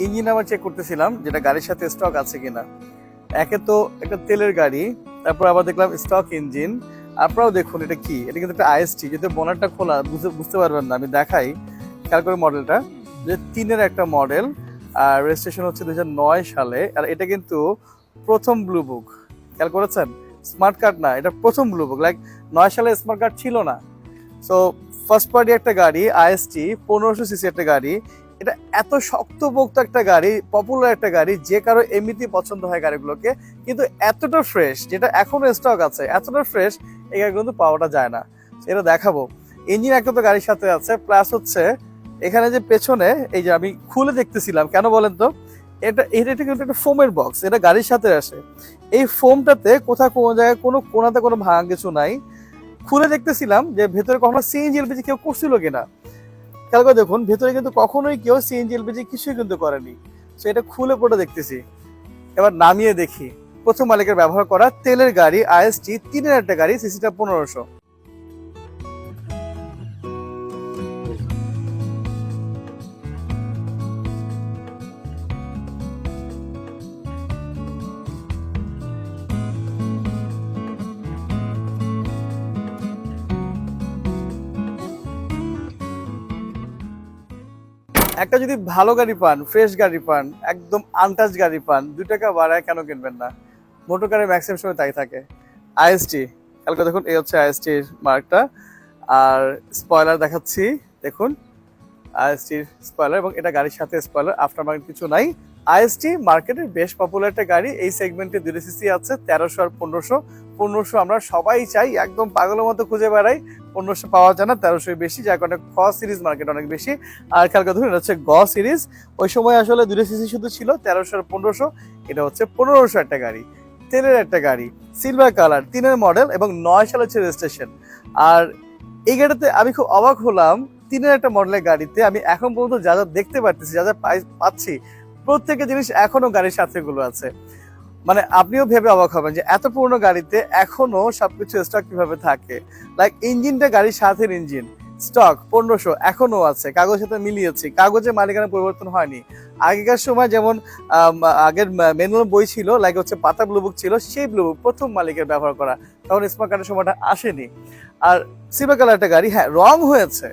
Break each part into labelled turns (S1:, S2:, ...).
S1: Engine আবার check করতেছিলাম যেটা গাড়ির সাথে স্টক আছে কিনা। একে তো একটা তেলের গাড়ি, তারপর আবার দেখলাম স্টক ইঞ্জিন। আপনারাও দেখুন এটা কি, এটা কিন্তু একটা আইএসটি, যদি বোনারটা খোলা বুঝতে পারবেন না। আমি দেখাই খেয়াল করে মডেলটা, যে 3-এর একটা মডেল, আর রেজিস্ট্রেশন হচ্ছে 2009 সালে। আর এটা কিন্তু প্রথম ব্লু বুক, খেয়াল করেছেন? স্মার্ট কার্ড না, এটা প্রথম ব্লু বুক। লাইক 9 সালে স্মার্ট কার্ড ছিল না। সো ফার্স্ট পার্টি একটা গাড়ি, আইএসটি 1500 সিসি একটা গাড়ি। এটা এত শক্তপোক্ত একটা গাড়ি, পপুলার একটা গাড়ি, যে কারো এমনিতেই পছন্দ হয় গাড়িগুলোকে। কিন্তু এতটা ফ্রেশ, যেটা এখনো স্টক আছে, এতটা ফ্রেশ এই গাড়িগুলো কিন্তু পাওয়াটা যায় না। এটা দেখাবো। ইঞ্জিন একটা তো গাড়ির সাথে আছে, প্লাস হচ্ছে এখানে যে পেছনে, এই যে আমি খুলে দেখতেছিলাম, কেন বলেন তো, এটা কিন্তু একটা ফোমের বক্স, এটা গাড়ির সাথে আসে। এই ফোমটাতে কোথাও কোনো জায়গায় কোনো কোনাতে কোনো ভাঙা কিছু নাই। খুলে দেখতেছিলাম যে ভেতরে কখনো সিএনজি এলপিজি কেউ করছিল কিনা। খেয়াল করে দেখুন, ভেতরে কিন্তু কখনোই কেউ সিএনজি এলপিজি কিছুই কিন্তু করেনি। তো এটা খুলে পড়ে দেখতেছি। এবার নামিয়ে দেখি, প্রথম মালিকের ব্যবহার করা তেলের গাড়ি, আইএসটি 3-এর একটা গাড়ি, সিসিটা 1500। একটা যদি ভালো গাড়ি পান, ফ্রেশ গাড়ি পান, একদম আনটাচ গাড়ি পান, 2 টাকা বাড়ায় কেন কিনবেন না? মোটর কারে ম্যাক্সিমাম সময় তাই থাকে। আইএসটি, কালকে দেখুন, এই হচ্ছে আইএসটির মার্কটা। আর স্পয়লার দেখাচ্ছি, দেখুন আইএসটির স্পয়লার, এবং এটা গাড়ির সাথে স্পয়লার, আফটার মার্কেট কিছু নাই। আইএসটি মার্কেটের বেশ পপুলার একটা গাড়ি। এই সেগমেন্টে 2 সিসি আছে, 1300 আর 1500। 1500 আমরা সবাই চাই, একদম পাগলের মতো খুঁজে বেড়াই। 1500 পাওয়া যায় না, 1300 বেশি, যার কারণে খ সিরিজ মার্কেট অনেক বেশি। আর খেয়াল করে ধরুন, এটা হচ্ছে গ সিরিজ। ওই সময় আসলে 2 সিসি শুধু ছিল, 1300 আর 1500। এটা হচ্ছে 1500 একটা গাড়ি, তেলের একটা গাড়ি, সিলভার কালার, 3-এর মডেল, এবং 9 সালে হচ্ছে রেজিস্ট্রেশন। আর এই গাড়িতে আমি খুব অবাক হলাম, 3-এর একটা মডেলের গাড়িতে আমি এখন পর্যন্ত যা যা দেখতে পারতেছি, যা যা পাচ্ছি, প্রত্যেকটা জিনিস এখনো গাড়ির সাথে গুলো আছে। মানে আপনিও ভেবে অবাক হবেন যে এত পুরনো গাড়িতে এখনো সবকিছু স্টক কিভাবে থাকে। লাইক ইঞ্জিনটা গাড়ির সাথে ইঞ্জিন, স্টক 1500 এখনো আছে, কাগজের সাথে মিলিয়েছি, কাগজে মালিকানা পরিবর্তন হয়নি। আগেকার সময় যেমন আগের ম্যানুয়াল বই ছিল, লাইক হচ্ছে পাতা ব্লু বুক ছিল, সেই ব্লু বুক প্রথম মালিকের ব্যবহার করা, তখন স্মার্ট কার্ডের সময়টা আসেনি। আর সিলভার কালার একটা গাড়ি, হ্যাঁ রং হয়েছে,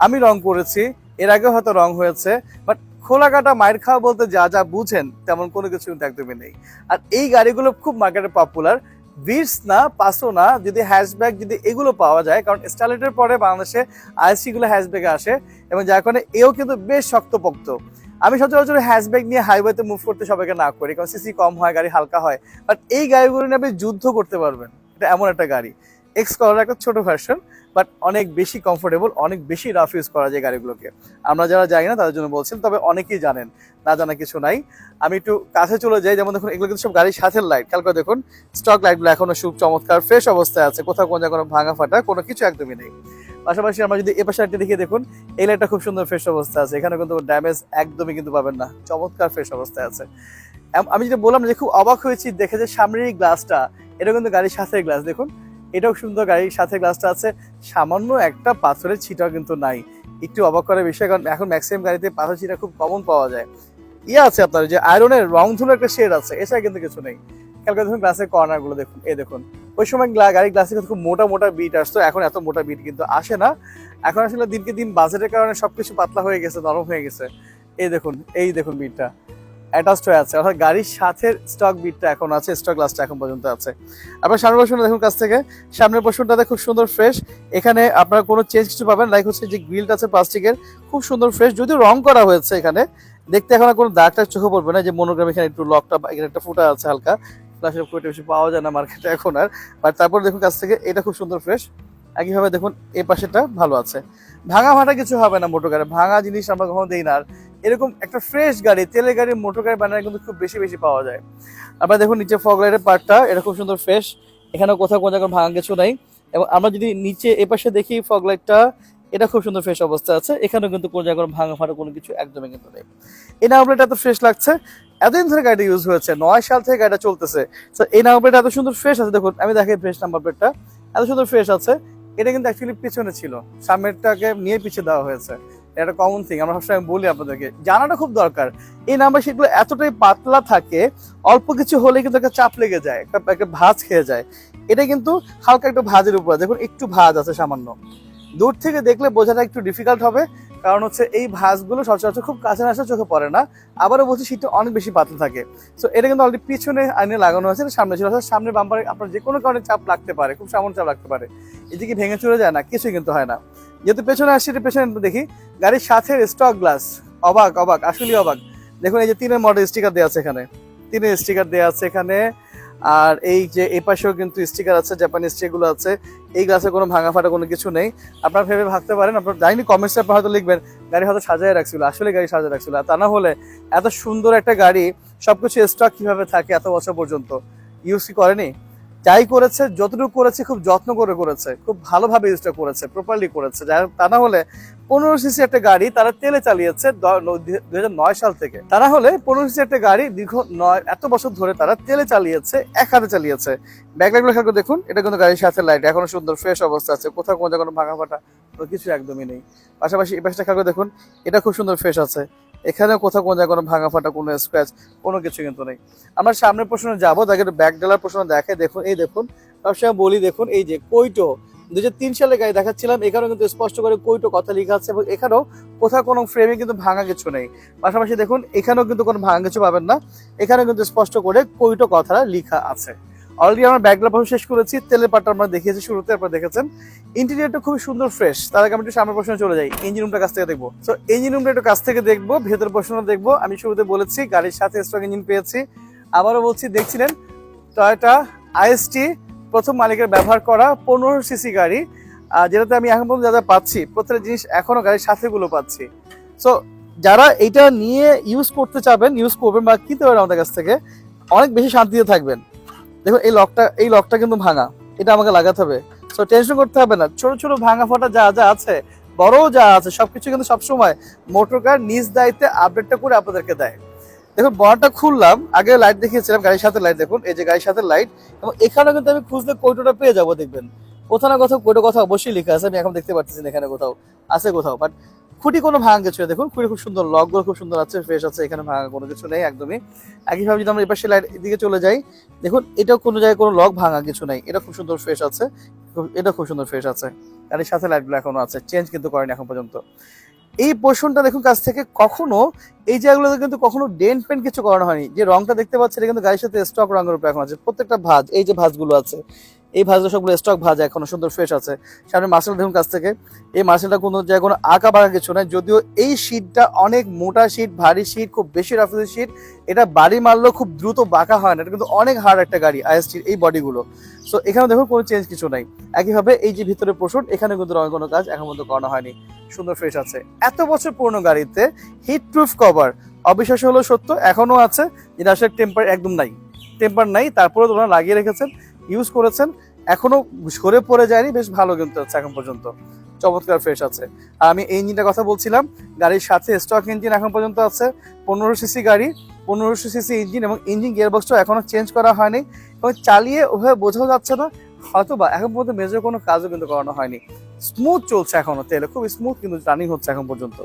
S1: আমি রং করেছি, এর আগেও হয়তো রং হয়েছে, বাট খোলা কাটা মায়ের খাওয়া বলতে যা যা বুঝেন তেমন কোনো কিছু কিন্তু একদমই নেই। আর এই গাড়িগুলো খুব মার্কেটে পপুলার। ভিটস না, পাসো না, যদি হ্যাশব্যাক যদি এগুলো পাওয়া যায়, কারণ স্টারলেটের পরে বাংলাদেশে আইএসসি গুলো হ্যাশব্যাকে আসে, এবং যার কারণে এও কিন্তু বেশ শক্তপোক্ত। আমি সচরাচর হ্যাশব্যাক নিয়ে হাইওয়েতে মুভ করতে সবাইকে না করি, কারণ সিসি কম হয়, গাড়ি হালকা হয়। বাট এই গাড়িগুলো নিয়ে আপনি যুদ্ধ করতে পারবেন, এটা এমন একটা গাড়ি। এক্স কলার একটা ছোট ভার্সন, বাট অনেক বেশি কমফোর্টেবল, অনেক বেশি রাফ ইউজ করা যায় গাড়িগুলোকে। আমরা যারা জানি না তাদের জন্য বলছেন, তবে অনেকেই জানেন, না জানা কিছু নাই। আমি একটু কাছে চলে যাই, যেমন দেখুন এগুলো কিন্তু সব গাড়ির সাথে লাইট, খেয়াল করে দেখুন স্টক লাইটগুলো এখনো খুব চমৎকার ফ্রেশ অবস্থায় আছে, কোথাও কোনো জায়গায় কোনো ভাঙা ফাটা কোনো কিছু একদমই নেই। পাশাপাশি আমরা যদি এ পাশে একটা দেখিয়ে দেখুন, এই লাইটটা খুব সুন্দর ফ্রেশ অবস্থা আছে, এখানে কিন্তু ড্যামেজ একদমই কিন্তু পাবেন না, চমৎকার ফ্রেশ অবস্থায় আছে। আমি যেটা বললাম যে খুব অবাক হয়েছি দেখে যে সামনের এই গ্লাসটা, এটা কিন্তু গাড়ির সাথে গ্লাস, দেখুন এটাও সুন্দর, গাড়ির সাথে গ্লাসটা আছে, সামান্য একটা পাথরের ছিটাও কিন্তু নাই। একটু অবাক করার বিষয়, কারণ এখন ম্যাক্সিমাম গাড়িতে পাথর ছিটা খুব কমন পাওয়া যায়। ইয়ে আছে আপনার যে আয়রনের রং ধুলো একটা শেড আছে, এছাড়া কিন্তু কিছু নেই। খেয়াল করে দেখুন গ্লাসের কর্নার গুলো দেখুন, এই দেখুন ওই সময় গাড়ির গ্লাসে কিন্তু খুব মোটা মোটা বিট আসতো, এখন এত মোটা বিট কিন্তু আসে না। এখন আসলে দিনকে দিন বাজেটের কারণে সবকিছু পাতলা হয়ে গেছে, নরম হয়ে গেছে। এই দেখুন বিটটা অ্যাটাচড হয়ে আছে, অর্থাৎ গাড়ির সাথে স্টক বিটটা এখন আছে, স্টক গ্লাসটা এখন পর্যন্ত আছে। আপনার সামনের পোর্শনটা দেখুন কাছ থেকে, সামনের পোর্শনটাতে খুব সুন্দর ফ্রেশ। এখানে আপনারা কোনো চেঞ্জ কিছু পাবেন, লাইক হচ্ছে যে গ্রিলটা আছে প্লাস্টিকের, খুব সুন্দর ফ্রেশ, যদিও রং করা হয়েছে। এখানে দেখতে এখন কোনো দাগটা চোখে পড়বে না, যে মনোগ্রাম এখানে একটু লকটা, এখানে একটা ফুটা আছে হালকা, ফ্ল্যাশের ফুটে বেশি পাওয়া যায় না মার্কেটে এখন আর। বাট তারপর দেখুন কাছ থেকে, এটা খুব সুন্দর ফ্রেশ। একইভাবে দেখুন এই পাশেটা ভালো আছে, ভাঙা ফাটা কিছু হবে না। মোটর গাড়ি ভাঙা জিনিস আমরা কখনো দিই না। আর এরকম একটা ফ্রেশ গাড়ি, তেলের গাড়ি, মোটর গাড়ি বানানো কিন্তু খুব বেশি বেশি পাওয়া যায়। আপনারা দেখুন নিচে ফগ লাইটের পার্টটা, এটা খুব সুন্দর ফ্রেশ, এখানেও কোথাও কোনো জায়গায় ভাঙা কিছু নাই। এবং আমরা যদি নিচে এপাশে দেখি ফগ লাইটটা, এটা খুব সুন্দর ফ্রেশ অবস্থা আছে, এখানেও কিন্তু কোনো জায়গায় ভাঙা ফাটা কোনো কিছু একদমই কিন্তু নেই। এই নাম্বার প্লেটটা এত ফ্রেশ লাগছে, এতদিন ধরে গাড়িটা ইউজ হয়েছে, 9 সাল থেকে গাড়িটা চলতেছে। তো এই নাম্বার প্লেটটা এত সুন্দর ফ্রেশ আছে, দেখুন আমি দেখাই ফ্রেশ নাম্বার প্লেটটা, এত সুন্দর ফ্রেশ আছে। এটা কিন্তু অ্যাকচুয়ালি পিছনে ছিল, সামনেরটাকে নিয়ে পিছিয়ে দেওয়া হয়েছে। এটা কমন থিং, আমরা সবসময় বলি আপনাদেরকে, জানাটা খুব দরকার। এই নাম্বার শিটগুলো এতটাই পাতলা থাকে, অল্প কিছু হলে কিন্তু একটা চাপ লেগে যায়, একটা ভাঁজ খেয়ে যায়। এটা কিন্তু হালকা একটু ভাঁজের উপর, দেখুন একটু ভাঁজ আছে সামান্য, দূর থেকে দেখলে বোঝাটা একটু ডিফিকাল্ট হবে, কারণ হচ্ছে এই ভাঁজগুলো সচরাচর খুব কাছে না আসলে চোখে পড়ে না। আবারও বলছি শীতটা অনেক বেশি পাতলা থাকে। সো এটা কিন্তু অলরেডি পিছনে আইনে লাগানো আছে, সামনে ছিল, সামনে বাম্পারে আপনার যে কোনো কারণে চাপ লাগতে পারে, খুব সামান্য চাপ লাগতে পারে, এদিকে ভেঙে চলে যায় না, কিছুই কিন্তু হয় না। যেহেতু পেছনে আসছে, এটা পেছনে দেখি গাড়ির সাথে স্টক গ্লাস, অবাক অবাক, আসলেই অবাক। দেখুন এই যে 3-এর মডেল স্টিকার দেওয়া আছে এখানে, 3-এর স্টিকার দেওয়া আছে এখানে। আর এই যে এই পাশেও কিন্তু স্টিকার আছে, জাপানি স্টিকারগুলো আছে। এই গ্লাসে কোনো ভাঙা ফাটা কোনো কিছু নেই। আপনারা ভেবে ভাবতে পারেন, আপনার জানি কমেন্টসে আপনারা হয়তো লিখবেন গাড়ি হয়তো সাজায় রাখছিল, আসলে গাড়ি সাজায় রাখছিল, তা না হলে এত সুন্দর একটা গাড়ি সবকিছু স্টক কিভাবে থাকে এত বছর পর্যন্ত? ইউজ করেনি, যাই করেছে যতটুকু করেছে খুব যত্ন করে করেছে, খুব ভালোভাবে ইউজটা করেছে, প্রপারলি করেছে। তা না হলে 15 সিসি একটা গাড়ি তারা তেলে চালিয়েছে 2009 সাল থেকে, তা না হলে 15 সিসি একটা গাড়ি দীর্ঘ এত বছর ধরে তারা তেলে চালিয়েছে, এক হাতে চালিয়েছে। ব্যাকলাইটগুলো খেয়াল করে দেখুন, এটা কিন্তু গাড়ির সাথে লাইট এখনো সুন্দর ফ্রেশ অবস্থা আছে, কোথাও কোনো জায়গায় কোনো ভাঙা ফাটা কোনো কিছু একদমই নেই। পাশাপাশি এই পাশটা খেয়াল করে দেখুন, এটা খুব সুন্দর ফ্রেশ আছে, এখানেও কোথাও কোনো জায়গায় কোনো ভাঙা ফাটা কোনো স্ক্র্যাচ কোনো কিছু কিন্তু নেই। আমরা সামনের প্রশ্নে যাবো, তাকে একটু ব্যাক ডেলার প্রশ্ন দেখে দেখুন। এই দেখুন, সবসময় বলি দেখুন, এই যে কোইটো 2003 সালে গাড়ি দেখাচ্ছিলাম, এখানেও কিন্তু স্পষ্ট করে কোইটো কথা লেখা আছে, এবং এখানেও কোথাও কোনো ফ্রেমে কিন্তু ভাঙা কিছু নেই। পাশাপাশি দেখুন এখানেও কিন্তু কোনো ভাঙা কিছু পাবেন না, এখানেও কিন্তু স্পষ্ট করে কোইটো কথাটা লেখা আছে। অলরেডি আমরা ব্যাকগ্রাউন্ড প্রশ্ন শেষ করেছি, তেলের পাটটা আমরা দেখিয়েছি শুরুতে, আপনারা দেখেছেন। ইন্টেরিয়রটা খুবই সুন্দর ফ্রেশ। তার আগে আমি একটু সামনের প্রশ্নে চলে যাই, ইঞ্জিন রুমটা কাছ থেকে দেখবো। সো ইঞ্জিন রুমটা একটু কাছ থেকে দেখবো, ভেতর প্রশ্নটা দেখবো। আমি শুরুতে বলেছি গাড়ির সাথে স্টক ইঞ্জিন পেয়েছি, আবারও বলছি, দেখছিলেন টয়োটা আইএসটি প্রথম মালিকের ব্যবহার করা 15 সিসি গাড়ি, যেটাতে আমি এখন পর্যন্ত যা যা পাচ্ছি প্রত্যেকটা জিনিস এখনো গাড়ির সাথেগুলো পাচ্ছি। সো যারা এটা নিয়ে ইউজ করতে চাবেন, ইউজ করবেন বা কিনতে পারবেন আমাদের কাছ থেকে, অনেক বেশি শান্তিতে থাকবেন। দেখুন এই লকটা কিন্তু ভাঙা, এটা আমাকে লাগাতে হবে। সো টেনশন করতে হবে না, ছোট ছোট ভাঙা ফোটা যা যা আছে, বড় যা আছে, সবকিছু কিন্তু সবসময় মোটর কার নিজ দায়িত্বে আপডেটটা করে আপনাদেরকে দেয়। দেখুন বড়টা খুললাম, আগে লাইট দেখিয়েছিলাম, গাড়ির সাথে লাইট দেখুন, এই যে গাড়ির সাথে লাইট, এবং এখানে কিন্তু আমি খুঁজলে কোটোটা পেয়ে যাবো। দেখবেন কোথাও না কোথাও কোটো কথা অবশ্যই লেখা আছে, আমি এখন দেখতে পাচ্ছি না এখানে কোথাও আছে কোথাও, বাট খুঁটি কোনো ভাঙা কিছু নেই। দেখুন খুঁটি খুব সুন্দর, লকগুলো খুব সুন্দর আছে, ফ্রেশ আছে, এখানে ভাঙা কোনো কিছু নেই একদমই। একইভাবে যদি আমরা এই পাশে লাইট দিকে চলে যাই, দেখুন এটাও কোনো জায়গায় কোনো লক ভাঙা কিছু নেই, এটা খুব সুন্দর ফ্রেশ আছে, এটা খুব সুন্দর ফ্রেশ আছে। গাড়ির সাথে লাইটগুলো এখনো আছে, চেঞ্জ কিন্তু করেনি এখন পর্যন্ত। এই পোর্শনটা দেখুন কাছ থেকে, কখনো এই জায়গাগুলোতে কিন্তু কখনো ডেন্ট পেন্ট কিছু করানো হয়নি। যে রংটা দেখতে পাচ্ছেন এটা কিন্তু গাড়ির সাথে স্টক রঙের উপর এখন আছে, প্রত্যেকটা ভাঁজ, এই যে ভাঁজগুলো আছে, এই ভাঁজগুলো সবগুলো স্টক ভাঁজ, এখনো সুন্দর ফ্রেশ আছে। সামনে মার্সেল দেখুন কাছ থেকে, এই মার্সেলটা কোনো জায়গায় কোনো আঁকা বাঁকা কিছু নাই, যদিও এই শীটটা অনেক মোটা শীট, ভারী শীট, খুব বেশি রাফেলের শীট, এটা বাড়ি মারলেও খুব দ্রুত বাঁকা হয় না, এটা কিন্তু অনেক হার্ড একটা গাড়ি আইএসটির এই বডিগুলো। সো এখানে দেখুন কোনো চেঞ্জ কিছু নাই। একইভাবে এই যে ভিতরে পোর্শন, এখানে কিন্তু রঙের কোনো কাজ এখন পর্যন্ত করানো হয়নি, সুন্দর ফ্রেশ আছে। এত বছর পুরনো গাড়িতে হিট প্রুফ কভার, অবিশ্বাস্য হলো সত্য, এখনো আছে, যেটা আসলে টেম্পার একদম নাই, টেম্পার নাই, তারপরে তোমরা লাগিয়ে রেখেছেন, ইউজ করেছেন, এখনো সরে পড়ে যায়নি, বেশ ভালো কিন্তু আছে এখন পর্যন্ত, চমৎকার ফ্রেশ আছে। আর আমি এই ইঞ্জিনটার কথা বলছিলাম, গাড়ির সাথে স্টক ইঞ্জিন এখন পর্যন্ত আছে, 15 সিসি গাড়ি, 15 সিসি ইঞ্জিন, এবং ইঞ্জিন গিয়ারবক্সটা এখনো চেঞ্জ করা হয়নি, এবং চালিয়ে ওভাবে বোঝাও যাচ্ছে না, হয়তো বা এখন পর্যন্ত মেজর কোনো কাজও কিন্তু করানো হয়নি, স্মুথ চলছে এখনো, তেলে খুব স্মুথ কিন্তু রানিং হচ্ছে এখন পর্যন্ত।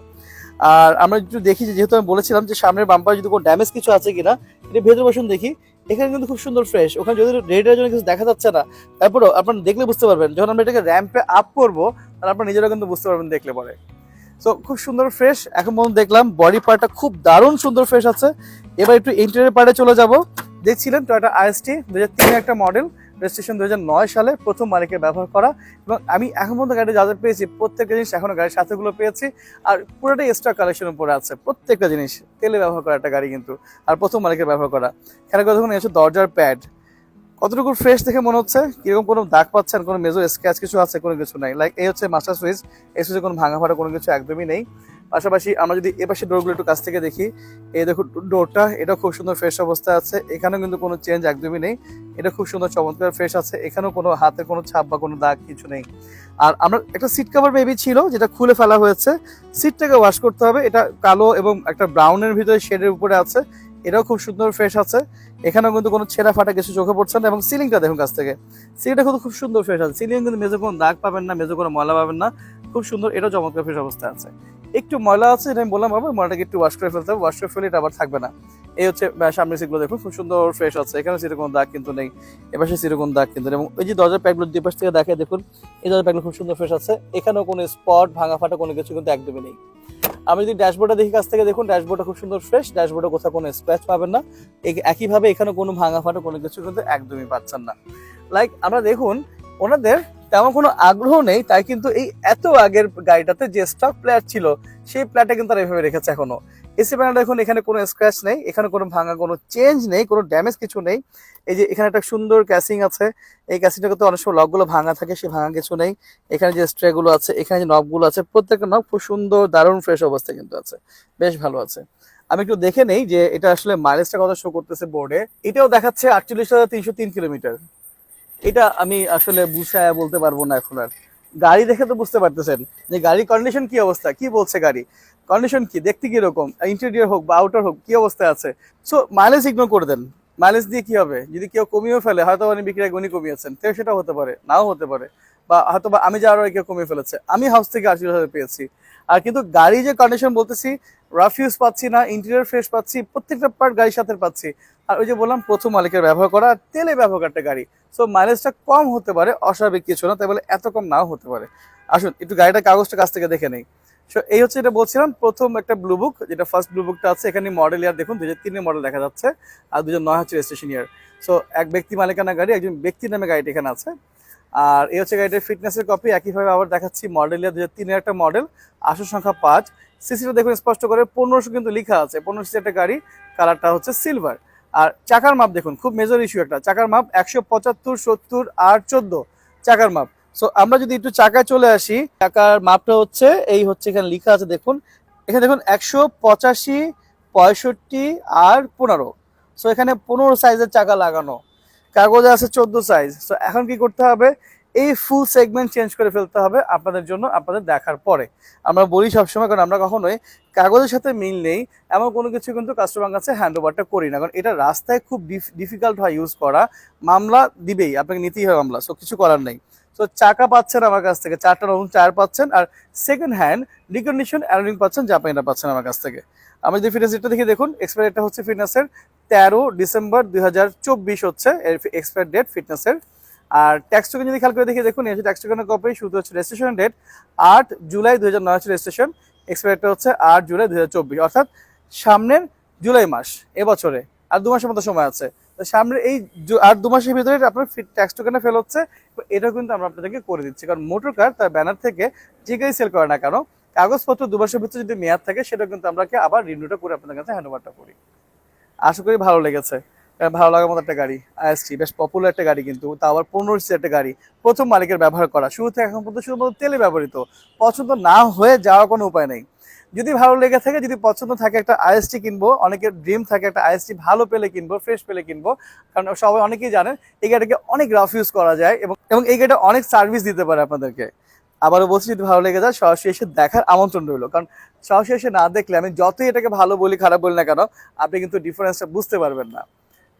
S1: আর আমরা একটু দেখি, যেহেতু আমি বলেছিলাম যে সামনের বাম্পার যদি কোনো ড্যামেজ কিছু আছে কিনা, এটা ভেতরে বসুন দেখি, এখানে কিন্তু খুব সুন্দর ফ্রেশ, ওখানে যদি রেডের জন্য কিছু দেখা যাচ্ছে না, তারপরেও আপনারা দেখলে বুঝতে পারবেন, যখন আমরা এটাকে র্যাম্পে আপ করবো, তাহলে আপনারা নিজেরা কিন্তু বুঝতে পারবেন দেখলে পরে। সো খুব সুন্দর ফ্রেশ এখন পর্যন্ত দেখলাম, বডি পার্টটা খুব দারুণ সুন্দর ফ্রেশ আছে। এবার একটু ইন্টেরিয়র পার্টে চলে যাব। দেখছিলেন টয়োটা আইএসটি 2003 একটা মডেল, রেজিস্ট্রেশন 2009 সালে, প্রথম মালিকের ব্যবহার করা, এবং আমি এখন পর্যন্ত গাড়ি যা যা পেয়েছি প্রত্যেকটা জিনিস এখনো গাড়ির সাথেগুলো পেয়েছি, আর পুরোটাই স্টক কালেকশনের উপরে আছে, প্রত্যেকটা জিনিস তেলে ব্যবহার করা একটা গাড়ি কিন্তু, আর প্রথম মালিকের ব্যবহার করা। খেয়াল করে দেখুন হচ্ছে দরজার প্যাড, কতটুকু ফ্রেশ দেখে মনে হচ্ছে, কিরকম কোনো দাগ পাচ্ছেন, কোনো মেজর স্ক্র্যাচ কিছু আছে, কোনো কিছু নাই। লাইক এই হচ্ছে মাস্টার সুইচ, এই সুইচে কোনো ভাঙা ফাটা কোনো কিছু একদমই নেই। পাশাপাশি আমরা যদি এপাশে ডোরগুলো একটু কাছ থেকে দেখি, এই দেখুন ডোরটা, এটা খুব সুন্দর ফ্রেশ অবস্থায় আছে, এখানেও কিন্তু কোনো চেঞ্জ একদমই নেই, এটা খুব সুন্দর চমৎকার ফ্রেশ আছে, এখানেও কোনো হাতের কোনো ছাপ বা কোনো দাগ কিছু নেই। আর আমরা একটা সিট কভার মেবি ছিল যেটা খুলে ফেলা হয়েছে, সিটটাকে ওয়াশ করতে হবে, এটা কালো এবং একটা ব্রাউনের ভিতরে শেডের উপরে আছে, এটাও খুব সুন্দর ফ্রেশ আছে, এখানেও কিন্তু কোনো ছেঁড়া ফাটা কিছু চোখে পড়ছে না। এবং সিলিংটা দেখুন কাছ থেকে, সিলিংটা কিন্তু খুব সুন্দর ফ্রেশ আছে, সিলিং কিন্তু মেজো কোনো দাগ পাবেন না, মেজো কোনো ময়লা পাবেন না, খুব সুন্দর, এটাও চমৎকার ফ্রেশ অবস্থায় আছে। একটু ময়লা আছে, এটা আমি বললাম আবার ময়লাটাকে একটু ওয়াশ করে ফেলতে হবে, ওয়াশ করে ফেলে এটা আবার থাকবে না। এই হচ্ছে সামনের সিটগুলো দেখুন খুব সুন্দর ফ্রেশ আছে, এখানে সেরকম দাগ কিন্তু নেই, এপাশে সেরকম দাগ কিন্তু নেই। এবং এই যে দরজার প্যাকগুলো দুই পাশ থেকে দেখে দেখুন, এই দরজার প্যাকগুলো খুব সুন্দর ফ্রেশ আছে, এখানেও কোনো স্পট ভাঙা ফাটা কোনো কিছু কিন্তু একদমই নেই। আমি যদি ড্যাশবোর্ডটা দেখি কাছ থেকে দেখুন, ড্যাশবোর্ডটা খুব সুন্দর ফ্রেশ, ড্যাশবোর্ডে কোথাও কোনো স্ক্র্যাচ পাবেন না। একইভাবে এখানে কোনো ভাঙা ফাটা কোনো কিছু কিন্তু একদমই পাচ্ছেন না। লাইক আমরা দেখুন ওনাদের তেমন কোনো আগ্রহ নেই, তাই কিন্তু এই এত আগের গাড়িটাতে যে স্টক প্লেয়ার ছিল সেই প্লেয়ারটা কিন্তু তারা এভাবে রেখেছে এখনো। এসি প্যানেল দেখুন, এখানে কোনো স্ক্র্যাচ নেই, এখানে কোনো ভাঙা কোনো চেঞ্জ নেই, কোনো ড্যামেজ কিছু নেই। এই যে এখানে একটা সুন্দর ক্যাসিং আছে, এই ক্যাসিংটা কিন্তু অনেক সময় লকগুলো ভাঙা থাকে, সে ভাঙা কিছু নেই। এখানে যে স্ট্রে গুলো আছে, এখানে যে নবগুলো আছে, প্রত্যেকটা নব খুব সুন্দর দারুণ ফ্রেশ অবস্থায় কিন্তু আছে, বেশ ভালো আছে। আমি একটু দেখে নেই যে এটা আসলে মাইলেজটা কত শো করতেছে বোর্ডে। এটাও দেখাচ্ছে 48,303 কিলোমিটার। এটা আমি আসলে বুঝায় বলতে পারবো না এখন আর। গাড়ি দেখে তো বুঝতে পারতেছেন যে গাড়ির কন্ডিশন কি অবস্থা, কি বলছে গাড়ি কন্ডিশন কি, দেখতে কিরকম, ইন্টেরিয়র হোক বা আউটার হোক কি অবস্থায় আছে। সো মাইলেজ ইগনোর করে দেন, মাইলেজ দিয়ে কি হবে, যদি কেউ কমিয়েও ফেলে হয়তো উনি বিক্রি আগে উনি কমিয়েছেন, কেউ সেটা হতে পারে, নাও হতে পারে, বা হয়তো বা আমি যাওয়ার আগে কেউ কমিয়ে ফেলেছে, আমি হাউস থেকে 80,000 পেয়েছি। আর কিন্তু গাড়ি যে কন্ডিশন বলতেছি, রাফ ইউজ পাচ্ছি না, ইন্টেরিয়র ফ্রেশ পাচ্ছি, প্রত্যেকটা পার্ট গাড়ির সাথে পাচ্ছি। আর ওই যে বললাম প্রথম মালিকের ব্যবহার করা, তেলে ব্যবহার একটা গাড়ি, সো মাইলেজটা কম হতে পারে, অস্বাভাবিক কিছু না, তাই বলে এত কম নাও হতে পারে। আসুন একটু গাড়িটার কাগজটা কাছ থেকে দেখে নেই। সো এই হচ্ছে এটা বলছিলাম প্রথম একটা ব্লু বুক, যেটা ফার্স্ট ব্লু বুকটা আছে, এখানে মডেল ইয়ার দেখুন 2003 মডেল দেখা যাচ্ছে, আর 2009 হচ্ছে রেজিস্ট্রেশন ইয়ার। সো এক ব্যক্তি মালিকানা গাড়ি, একজন ব্যক্তির নামে গাড়িটা এখানে আছে। আর এই হচ্ছে গাড়িটার ফিটনেসের কপি, একইভাবে আবার দেখাচ্ছি মডেল ইয়ার 2003 একটা মডেল, আসন সংখ্যা 5। সিসিটা দেখুন স্পষ্ট করে 1500 কিন্তু লেখা আছে, 1500 সিসি একটা গাড়ি, কালারটা হচ্ছে সিলভার। আর চাকার মাপ দেখুন, খুব মেজর ইস্যু একটা, চাকার মাপ 175, 70 আর 14 চাকার মাপ। সো আমরা যদি একটু চাকায় চলে আসি, চাকার মাপটা হচ্ছে এই হচ্ছে, এখানে লেখা আছে দেখুন, এখানে দেখুন 185, 65 আর 15। সো এখানে 15 সাইজের চাকা লাগানো, কাগজে আছে 14 সাইজ। সো এখন কি করতে হবে, এই ফুল সেগমেন্ট চেঞ্জ করে ফেলতে হবে আপনাদের জন্য, আপনাদের দেখার পরে। আমরা বলি সবসময়, কারণ আমরা কখনোই কাগজের সাথে মিল নেই এমন কোনো কিছু কিন্তু কাস্টমার কাছে হ্যান্ড ওভারটা করি না, কারণ এটা রাস্তায় খুব ডিফিকাল্ট হয় ইউজ করা, মামলা দিবেই, আপনাকে নিতেই হবে মামলা, সো কিছু করার নেই। সো চাকা পাচ্ছেন আমার কাছ থেকে, 4টা নতুন টায়ার পাচ্ছেন, আর সেকেন্ড হ্যান্ড রিকন্ডিশন অ্যালোরিং পাচ্ছেন, যা আপনি এটা পাচ্ছেন আমার কাছ থেকে। আমি যদি ফিটনেস ডেটটা দেখি দেখুন, এক্সপায়ার ডেটটা হচ্ছে ফিটনেসের 13 ডিসেম্বর 2024 হচ্ছে এর এক্সপায়ার ডেট ফিটনেসের। আর ট্যাক্স টোকেন যদি খেয়াল করে দেখি দেখুন, এই যে ট্যাক্স টোকেনের কপি, শুধু হচ্ছে রেজিস্ট্রেশন ডেট 8 জুলাই 2009 হচ্ছে রেজিস্ট্রেশন, এক্সপায়ারটা হচ্ছে 8 জুলাই 2024, অর্থাৎ সামনের জুলাই মাস এবছরে আর 2 মাসের মতো সময় আছে। তো সামনের এই আর 2 মাসের ভিতরে আপনার ট্যাক্স টোকেনে ফেল হচ্ছে, এটা কিন্তু আমরা আপনাদেরকে করে দিচ্ছি, কারণ মোটর কার তার ব্যানার থেকে যে গাড়ি সেল করে না কেন, কাগজপত্র 2 মাসের ভিতরে যদি মেয়াদ থাকে, সেটা কিন্তু আমরা আবার রিনিউটা করে আপনাদের কাছে হ্যান্ড ওভারটা করি। আশা করি ভালো লেগেছে। ভালো লাগার মতো একটা গাড়ি, আইএসটি বেশ পপুলার একটা গাড়ি, কিন্তু তা আবার 15 সিসি একটা গাড়ি, প্রথম মালিকের ব্যবহার করা, শুরু থেকে এখন পর্যন্ত শুধুমাত্র তেলে ব্যবহৃত। পছন্দ না হয়ে যাওয়ার কোনো উপায় নেই। যদি ভালো লেগে থাকে, যদি পছন্দ থাকে, একটা আইএসটি কিনবো, অনেকের ড্রিম থাকে একটা আইএসটি ভালো পেলে কিনবো, ফ্রেশ পেলে কিনবো, কারণ সবাই অনেকেই জানেন এই গাড়িটাকে অনেক রাফ ইউজ করা যায়, এবং এই গাড়িটা অনেক সার্ভিস দিতে পারে আপনাদেরকে। আবারও বলছি, যদি ভালো লেগে যায় সরাসরি এসে দেখার আমন্ত্রণ রইলো, কারণ সরাসরি এসে না দেখলে আমি যতই এটাকে ভালো বলি খারাপ বলি না কেন, আপনি কিন্তু ডিফারেন্সটা বুঝতে পারবেন না।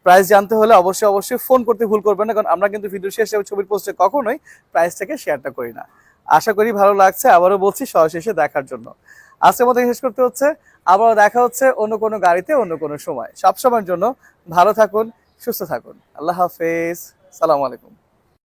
S1: প্রাইস জানতে হলে অবশ্যই অবশ্যই ফোন করতে ভুল করবেন না, কারণ আমরা কিন্তু ভিডিও শেষে ছবির পোস্টে কখনোই প্রাইসটাকে শেয়ারটা করি না। আশা করি ভালো লাগছে, আবারও বলছি সরাসরি এসে দেখার জন্য। আজকের মতো শেষ করতে হচ্ছে, আবারও দেখা হচ্ছে অন্য কোনো গাড়িতে অন্য কোনো সময়। সব সময়ের জন্য ভালো থাকুন, সুস্থ থাকুন, আল্লাহ হাফেজ, সালাম আলাইকুম।